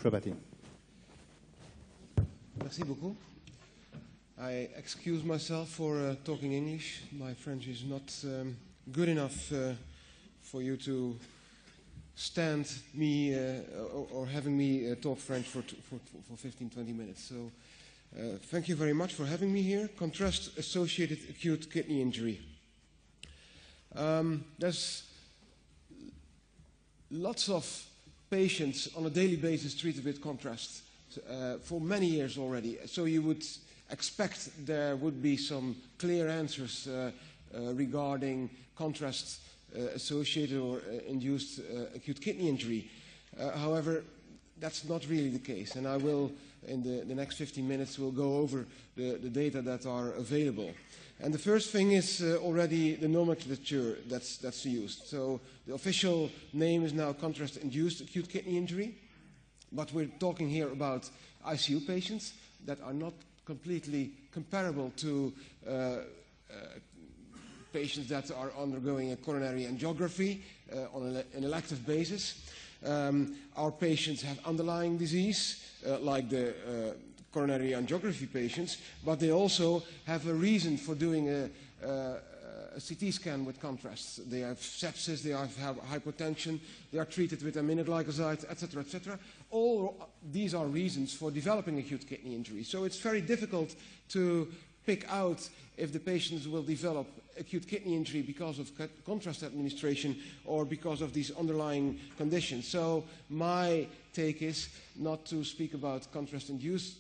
Prévenir. Merci beaucoup. I excuse myself for talking English. My French is not good enough for you to stand me or having me talk French for 15-20 minutes. So thank you very much for having me here. Contrast-associated acute kidney injury. There's lots of patients on a daily basis treated with contrast for many years already. So you would expect there would be some clear answers regarding contrast associated or induced acute kidney injury. However, that's not really the case, and I will, in the next 15 minutes, we'll go over the data that are available. And the first thing is already the nomenclature that's used. So the official name is now contrast-induced acute kidney injury, but we're talking here about ICU patients that are not completely comparable to patients that are undergoing a coronary angiography on an elective basis. Our patients have underlying disease, like the coronary angiography patients, but they also have a reason for doing a CT scan with contrast. They have sepsis, they have hypotension, they are treated with aminoglycosides, etc., etc. All these are reasons for developing acute kidney injury. So it's very difficult to pick out if the patients will develop acute kidney injury because of contrast administration or because of these underlying conditions. So my take is not to speak about contrast-induced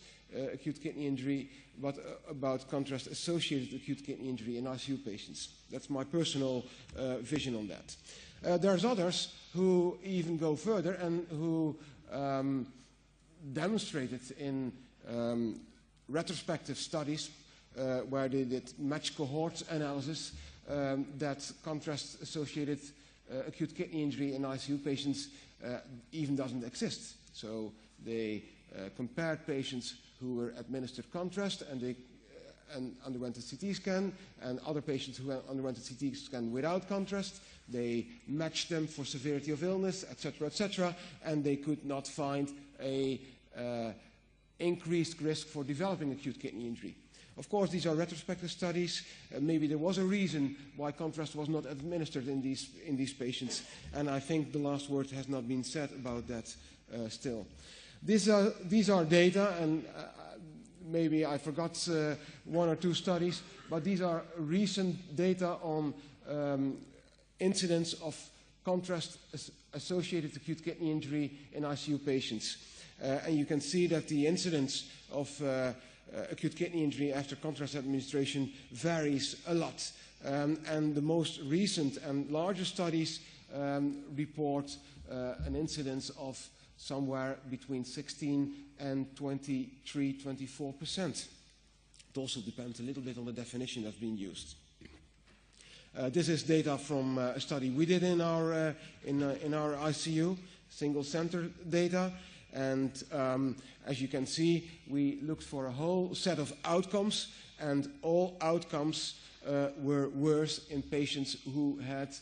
acute kidney injury, but about contrast-associated acute kidney injury in ICU patients. That's my personal vision on that. There's others who even go further and who demonstrated in retrospective studies where they did matched cohort analysis that contrast-associated acute kidney injury in ICU patients even doesn't exist. So they compared patients who were administered contrast and they underwent a CT scan, and other patients who underwent a CT scan without contrast. They matched them for severity of illness, etc., and they could not find a increased risk for developing acute kidney injury. Of course, these are retrospective studies. Maybe there was a reason why contrast was not administered in these patients, and I think the last word has not been said about that still. These are data, and maybe I forgot one or two studies, but these are recent data on incidence of contrast-associated acute kidney injury in ICU patients. And you can see that the incidence of acute kidney injury after contrast administration varies a lot. And the most recent and larger studies report an incidence of somewhere between 16 and 23–24%. It also depends a little bit on the definition that's being used. This is data from a study we did in our ICU, single center data, and as you can see, we looked for a whole set of outcomes, and all outcomes were worse in patients who had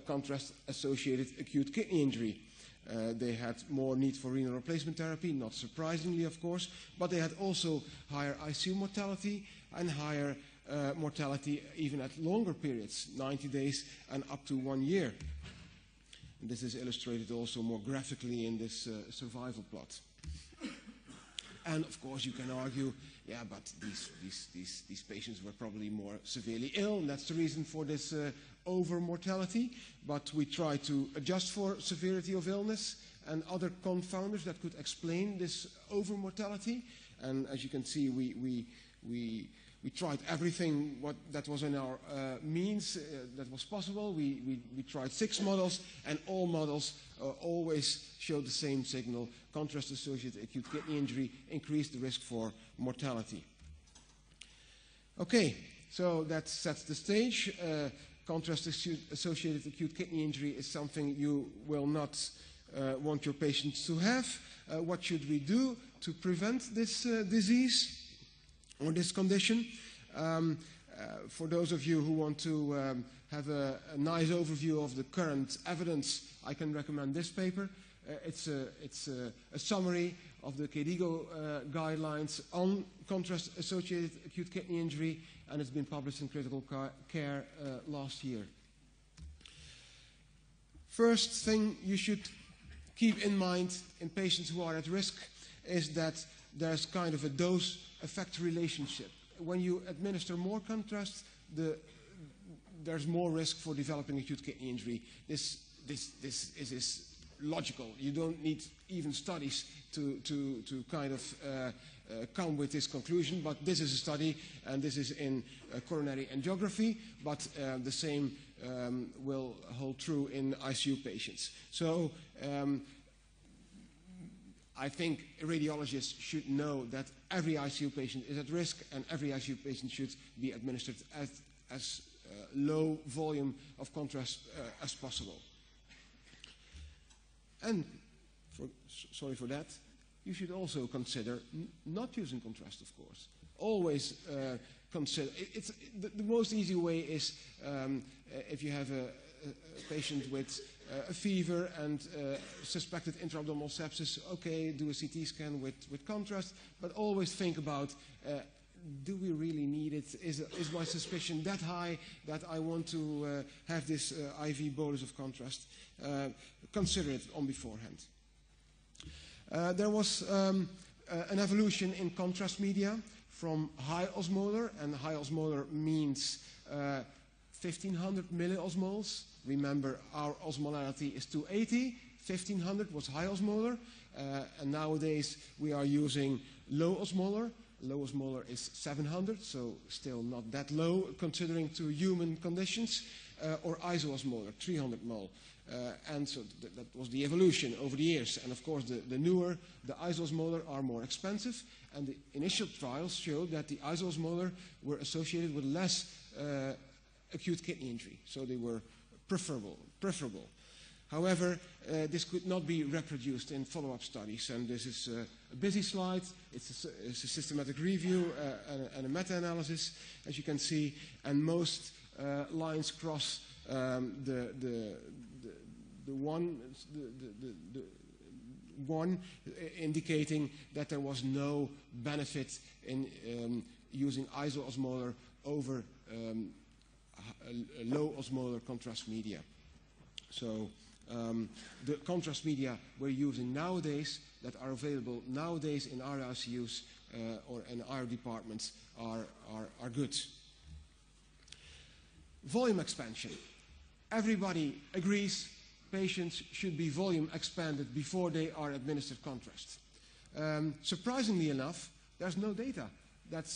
contrast-associated acute kidney injury. They had more need for renal replacement therapy, not surprisingly, of course, but they had also higher ICU mortality and higher mortality even at longer periods, 90 days and up to 1 year. And this is illustrated also more graphically in this survival plot. And of course, you can argue, yeah, but these patients were probably more severely ill, and that's the reason for this over-mortality. But we try to adjust for severity of illness and other confounders that could explain this over-mortality. And as you can see, we tried everything that was in our means that was possible. We tried 6 models, and all models always showed the same signal. Contrast-associated acute kidney injury increased the risk for mortality. Okay, so that sets the stage. Contrast-associated acute kidney injury is something you will not want your patients to have. What should we do to prevent this disease or this condition? For those of you who want to have a nice overview of the current evidence, I can recommend this paper. It's a summary of the KDIGO guidelines on contrast-associated acute kidney injury, and it's been published in Critical Care last year. First thing you should keep in mind in patients who are at risk is that there's kind of a dose-effect relationship. When you administer more contrast, there's more risk for developing acute kidney injury. This is logical. You don't need even studies to kind of come with this conclusion, but this is a study, and this is in coronary angiography, but the same will hold true in ICU patients. So I think radiologists should know that every ICU patient is at risk, and every ICU patient should be administered as low volume of contrast as possible. And sorry for that, you should also consider not using contrast, of course. Always consider. The most easy way is if you have a patient with a fever and suspected intra-abdominal sepsis, okay, do a CT scan with contrast, but always think about, do we really need it? Is my suspicion that high that I want to have this IV bolus of contrast? Consider it on beforehand. There was an evolution in contrast media from high osmolar, and high osmolar means 1500 milliosmoles. Remember, our osmolarity is 280. 1500 was high osmolar, and nowadays we are using low osmolar. Low osmolar is 700, so still not that low considering to human conditions, or isoosmolar, 300 mol. And so that was the evolution over the years. And of course, the newer, the isoosmolar are more expensive, and the initial trials showed that the isoosmolar were associated with less acute kidney injury, so they were preferable. However, this could not be reproduced in follow-up studies, and this is a busy slide. It's a systematic review and a meta-analysis, as you can see, and most lines cross the one indicating that there was no benefit in using isoosmolar over low osmolar contrast media. So the contrast media we're using nowadays, that are available nowadays in our ICUs or in our departments, are good. Volume expansion. Everybody agrees patients should be volume expanded before they are administered contrast. Surprisingly enough, there's no data that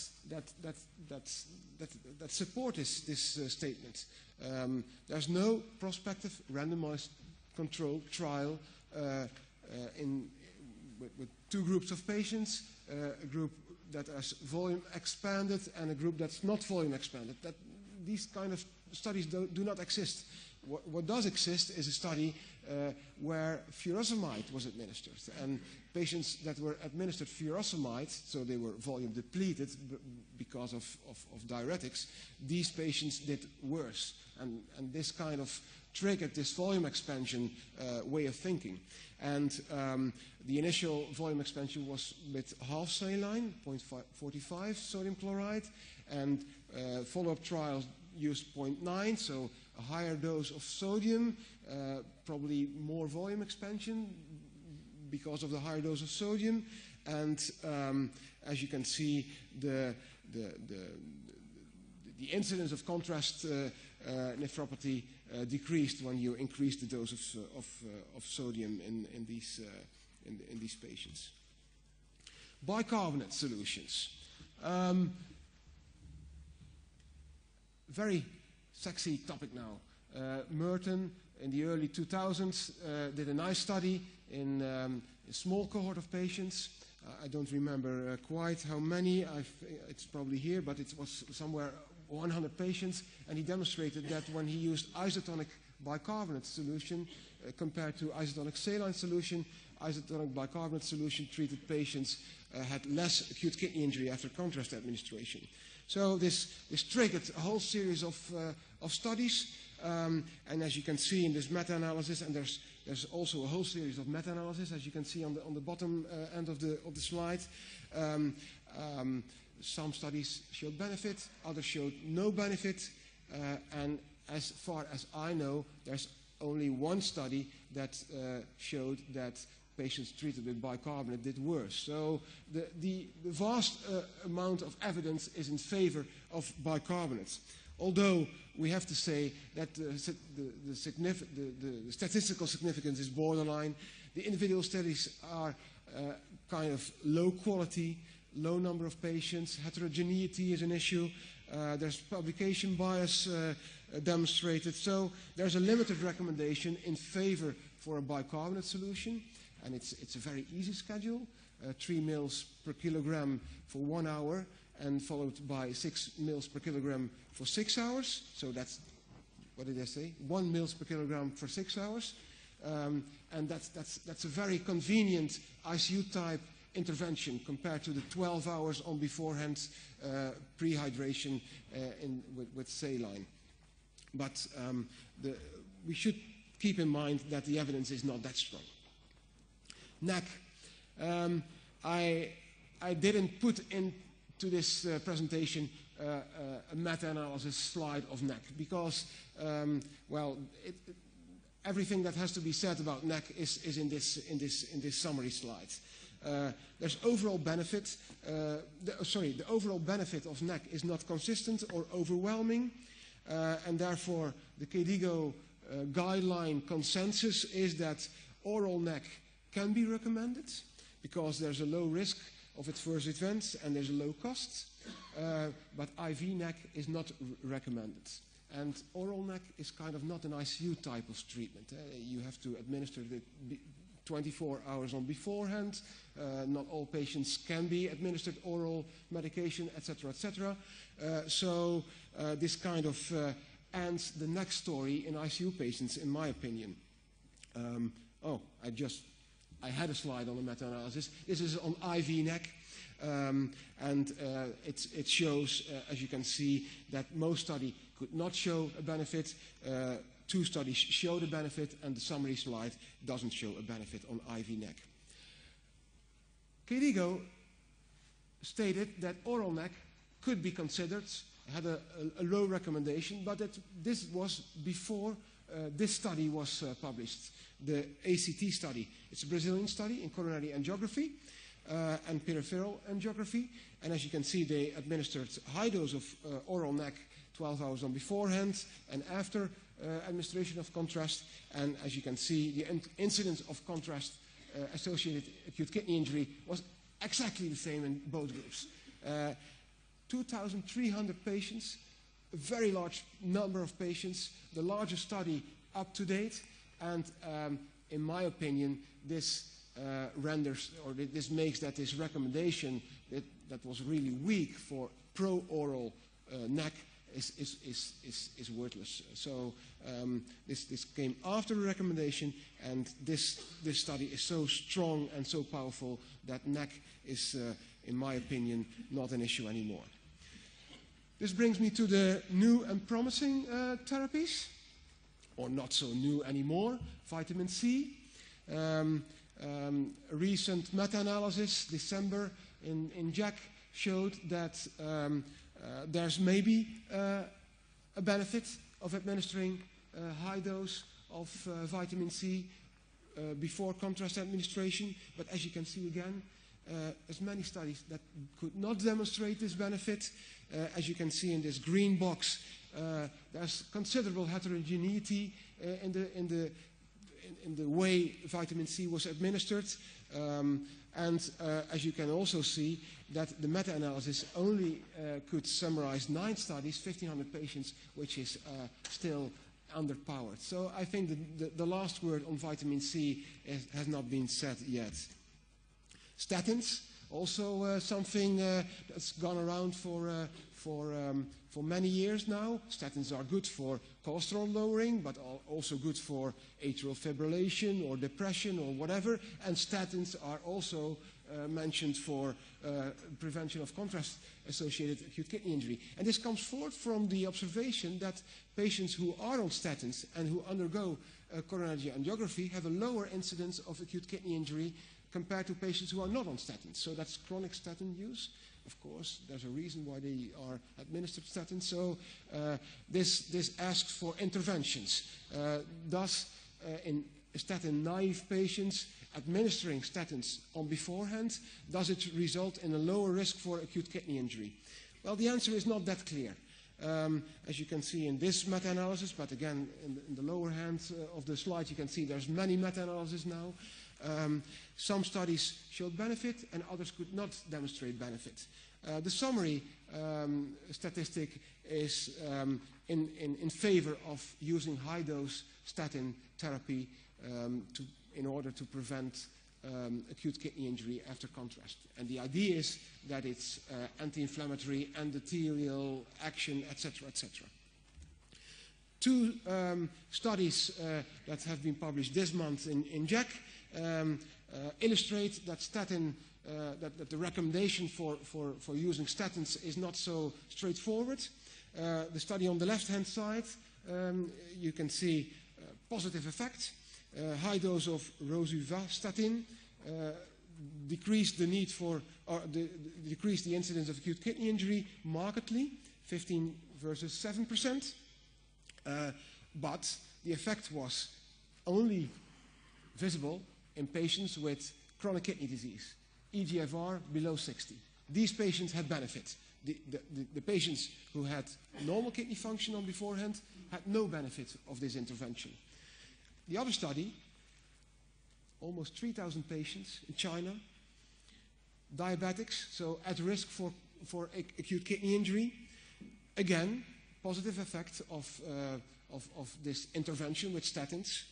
support this statement. There's no prospective randomized controlled trial with two groups of patients, a group that is volume expanded and a group that's not volume expanded. These kind of studies do not exist. What does exist is a study where furosemide was administered, and patients that were administered furosemide, so they were volume depleted because of diuretics, these patients did worse, and this kind of triggered this volume expansion way of thinking. And the initial volume expansion was with half saline, 0.45 sodium chloride, and follow-up trials used 0.9, so a higher dose of sodium, probably more volume expansion because of the higher dose of sodium. And as you can see, the incidence of contrast nephropathy decreased when you increase the dose of sodium in these patients. Bicarbonate solutions. Very sexy topic now. Merton in the early 2000s did a nice study in a small cohort of patients. I don't remember quite how many. It's probably here, but it was somewhere 100 patients, and he demonstrated that when he used isotonic bicarbonate solution compared to isotonic saline solution, isotonic bicarbonate solution treated patients had less acute kidney injury after contrast administration. So this triggered a whole series of studies, and as you can see in this meta-analysis, and there's There's also a whole series of meta-analysis, as you can see on the bottom end of the slide. Some studies showed benefit, others showed no benefit, and as far as I know, there's only one study that showed that patients treated with bicarbonate did worse. So the vast amount of evidence is in favor of bicarbonates. Although we have to say that the statistical significance is borderline. The individual studies are kind of low quality, low number of patients. Heterogeneity is an issue. There's publication bias demonstrated. So there's a limited recommendation in favor for a bicarbonate solution. And it's a very easy schedule, 3 mils per kilogram for 1 hour, and followed by 6 mils per kilogram for 6 hours. So that's, what did I say? 1 mils per kilogram for 6 hours. And that's a very convenient ICU-type intervention compared to the 12 hours on beforehand prehydration with saline. But we should keep in mind that the evidence is not that strong. NAC. I didn't put into this presentation a meta-analysis slide of NAC because, well, everything that has to be said about NAC is in this summary slide. There's overall benefit. The overall benefit of NAC is not consistent or overwhelming, and therefore the KDIGO guideline consensus is that oral NAC can be recommended because there's a low risk of adverse events and there's a low cost, but IV NAC is not recommended. And oral NAC is kind of not an ICU type of treatment. You have to administer it 24 hours on beforehand. Not all patients can be administered oral medication, etc., etc. So this kind of ends the NAC story in ICU patients, in my opinion. I had a slide on the meta-analysis. This is on IV NAC, and it shows, as you can see, that most studies could not show a benefit. 2 studies showed a benefit, and the summary slide doesn't show a benefit on IV NAC. KDIGO stated that oral NAC could be considered, had a low recommendation, but that this was before this study was published, the ACT study. It's a Brazilian study in coronary angiography and peripheral angiography. And as you can see, they administered high dose of oral NAC 12 hours on beforehand and after administration of contrast. And as you can see, the incidence of contrast associated acute kidney injury was exactly the same in both groups. 2,300 patients, a very large number of patients, the largest study up to date, and in my opinion, this renders, or this makes that this recommendation that was really weak for pro-oral NAC is worthless. So this came after the recommendation, and this study is so strong and so powerful that NAC is, in my opinion, not an issue anymore. This brings me to the new and promising therapies, or not so new anymore, vitamin C. A recent meta-analysis, December, in JACC showed that there's maybe a benefit of administering a high dose of vitamin C before contrast administration, but as you can see again, there's many studies that could not demonstrate this benefit. As you can see in this green box, there's considerable heterogeneity in the way vitamin C was administered. And as you can also see, that the meta-analysis only could summarize 9 studies, 1,500 patients, which is still underpowered. So I think the last word on vitamin C has not been said yet. Statins, also something that's gone around for many years now. Statins are good for cholesterol lowering, but also good for atrial fibrillation or depression or whatever. And statins are also mentioned for prevention of contrast-associated acute kidney injury. And this comes forth from the observation that patients who are on statins and who undergo coronary angiography have a lower incidence of acute kidney injury compared to patients who are not on statins. So that's chronic statin use. Of course, there's a reason why they are administered statins. So this asks for interventions. Thus, in statin-naive patients, administering statins on beforehand, does it result in a lower risk for acute kidney injury? Well, the answer is not that clear. As you can see in this meta-analysis, but again, in the lower hand of the slide, you can see there's many meta-analyses now. Some studies showed benefit and others could not demonstrate benefit. The summary statistic is in favor of using high-dose statin therapy in order to prevent acute kidney injury after contrast. And the idea is that it's anti-inflammatory, endothelial action, etc., etc. Two studies that have been published this month in JACC illustrate that that the recommendation for using statins is not so straightforward. The study on the left-hand side, you can see positive effect. High dose of rosuvastatin decreased the need for, decreased the incidence of acute kidney injury markedly, 15 versus 7%. But the effect was only visible in patients with chronic kidney disease, eGFR below 60. These patients had benefit. The patients who had normal kidney function on beforehand had no benefit of this intervention. The other study, almost 3,000 patients in China, diabetics, so at risk for acute kidney injury. Again, positive effect of this intervention with statins,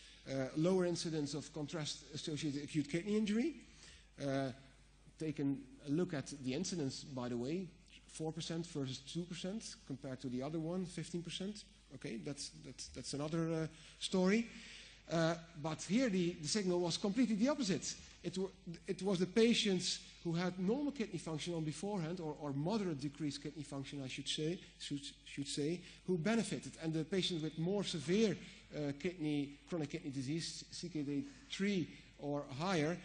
lower incidence of contrast-associated acute kidney injury. Taken a look at the incidence, by the way, 4% versus 2% compared to the other one, 15%. Okay, that's another story. But here the signal was completely the opposite. It was the patients who had normal kidney function on beforehand, or moderate decreased kidney function, I should say, who benefited. And the patients with more severe chronic kidney disease, CKD3 or higher,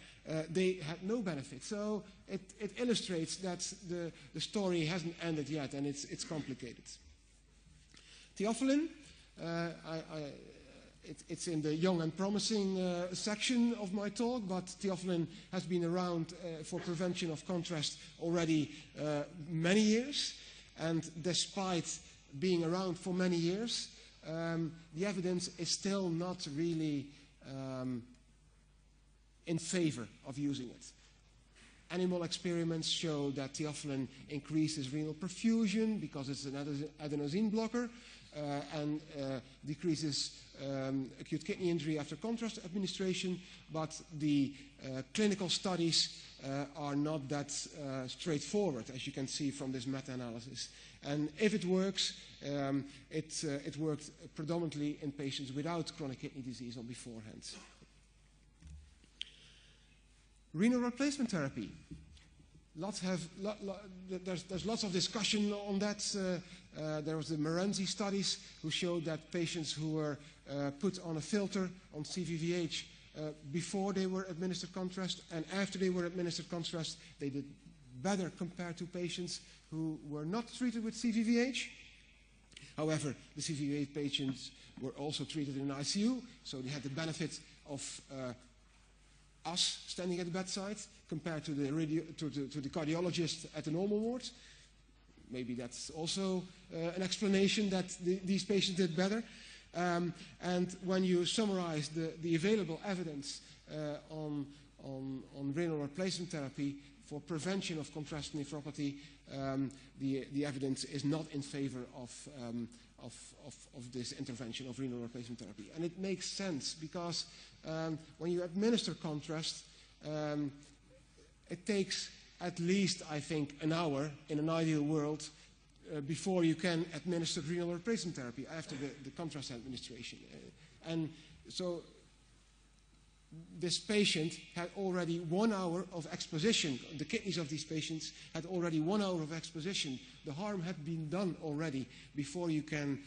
they had no benefit. So it illustrates that the story hasn't ended yet, and it's complicated. Theophylline, it's in the young and promising section of my talk, but theophylline has been around for prevention of contrast already many years. And despite being around for many years, the evidence is still not really in favor of using it. Animal experiments show that theophylline increases renal perfusion because it's an adenosine blocker and decreases acute kidney injury after contrast administration, but the clinical studies are not that straightforward, as you can see from this meta-analysis. And if it works, it worked predominantly in patients without chronic kidney disease on beforehand. Renal replacement therapy. There's lots of discussion on that. There was the Morenzi studies who showed that patients who were put on a filter on CVVH before they were administered contrast and after they were administered contrast, they did better compared to patients who were not treated with CVVH. However, the CVVH patients were also treated in ICU, so they had the benefit of us standing at the bedside compared to the cardiologist at the normal ward. Maybe that's also an explanation that these patients did better. And when you summarize the available evidence on renal replacement therapy for prevention of contrast nephropathy, the evidence is not in favor of this intervention of renal replacement therapy. And it makes sense because when you administer contrast, it takes at least, I think, an hour in an ideal world before you can administer renal replacement therapy after the contrast administration. And so this patient had already 1 hour of exposition. The kidneys of these patients had already 1 hour of exposition. The harm had been done already before you can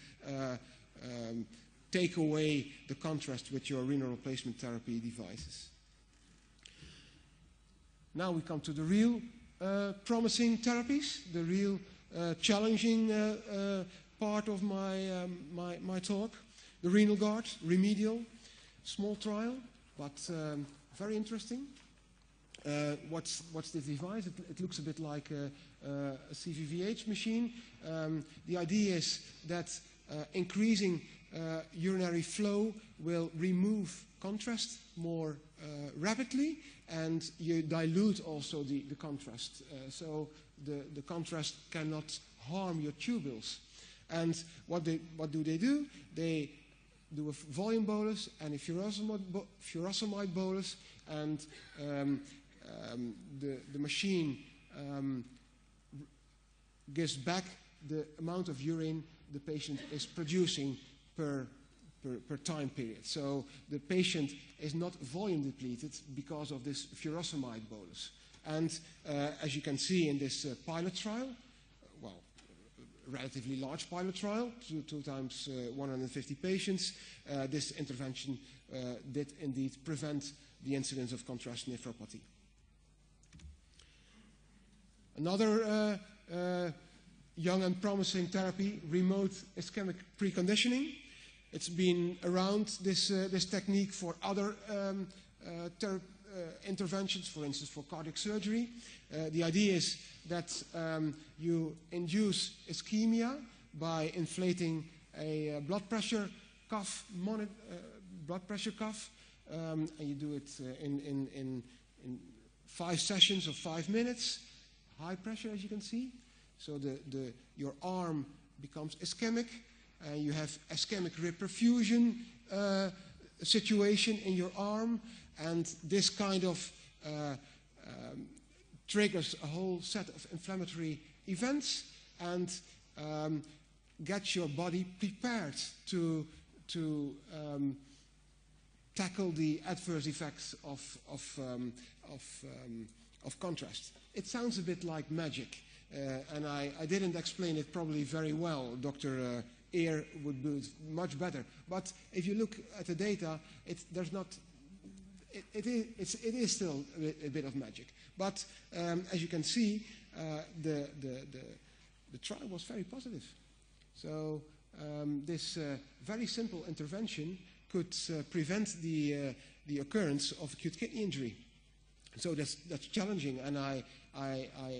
take away the contrast with your renal replacement therapy devices. Now we come to the real promising therapies, the real challenging part of my talk. The renal guard, remedial, small trial, but very interesting. What's this device? It looks a bit like a CVVH machine. The idea is that increasing urinary flow will remove contrast more rapidly, and you dilute also the contrast. So the contrast cannot harm your tubules. And what do? They do a volume bolus and a furosemide bolus, and the machine gives back the amount of urine the patient is producing per time period. So the patient is not volume depleted because of this furosemide bolus. And as you can see in this pilot trial, well, relatively large pilot trial, 2 times 150 patients, this intervention did indeed prevent the incidence of contrast nephropathy. Another young and promising therapy, remote ischemic preconditioning. It's been around, this technique, for other interventions, for instance, for cardiac surgery. The idea is that you induce ischemia by inflating a blood pressure cuff, and you do it in 5 sessions of 5 minutes, high pressure, as you can see. So your arm becomes ischemic, and you have ischemic reperfusion situation in your arm, and this kind of triggers a whole set of inflammatory events and gets your body prepared to tackle the adverse effects of contrast. It sounds a bit like magic, and I didn't explain it probably very well. Dr. Ear would do it much better. But if you look at the data, it is still a bit of magic. But as you can see, the trial was very positive. So this very simple intervention could prevent the occurrence of acute kidney injury. So that's challenging, and I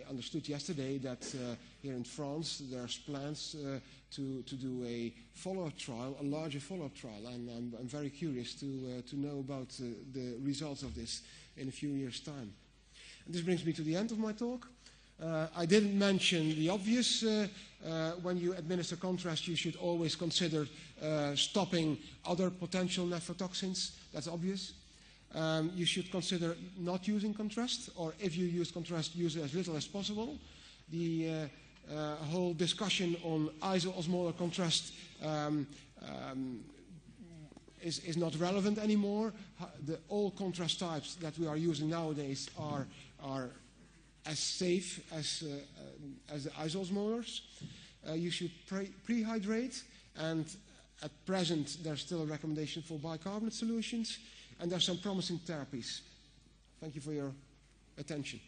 understood yesterday that here in France there's plans to do a follow-up trial, a larger follow-up trial, and I'm very curious to know about the results of this in a few years' time. And this brings me to the end of my talk. I didn't mention the obvious. When you administer contrast, you should always consider stopping other potential nephrotoxins. That's obvious. You should consider not using contrast, or if you use contrast, use it as little as possible. The whole discussion on iso-osmolar contrast is not relevant anymore. All contrast types that we are using nowadays are as safe as the iso-osmolars. You should prehydrate, and at present there's still a recommendation for bicarbonate solutions. And there are some promising therapies. Thank you for your attention.